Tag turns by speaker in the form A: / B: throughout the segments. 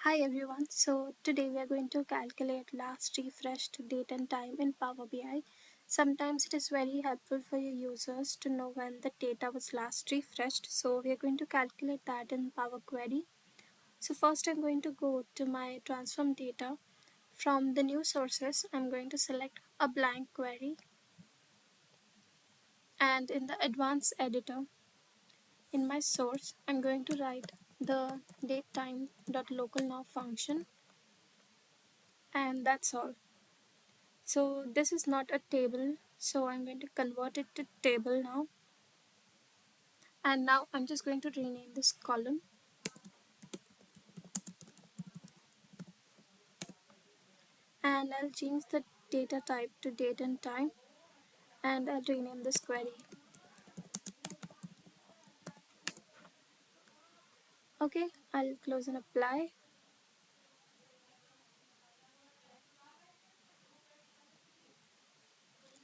A: Hi everyone, so today we are going to calculate last refreshed date and time in Power BI. Sometimes it is very helpful for your users to know when the data was last refreshed, so we are going to calculate that in Power Query. So first I'm going to go to my transform data. From the new sources, I'm going to select a blank query, and in the advanced editor, in my source, I'm going to write the datetime.localNow function, and that's all. So this is not a table, so I'm going to convert it to table now. And now I'm just going to rename this column, and I'll change the data type to date and time, and I'll rename this query. Okay, I'll close and apply.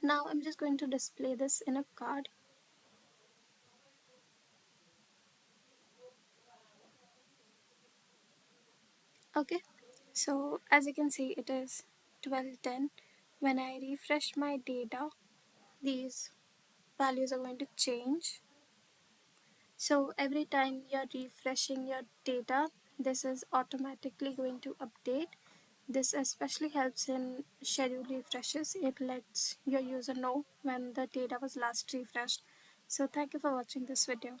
A: Now I'm just going to display this in a card. Okay, so as you can see, it is 12:10. When I refresh my data, these values are going to change. So every time you're refreshing your data, this is automatically going to update. This especially helps in schedule refreshes. It lets your user know when the data was last refreshed. So thank you for watching this video.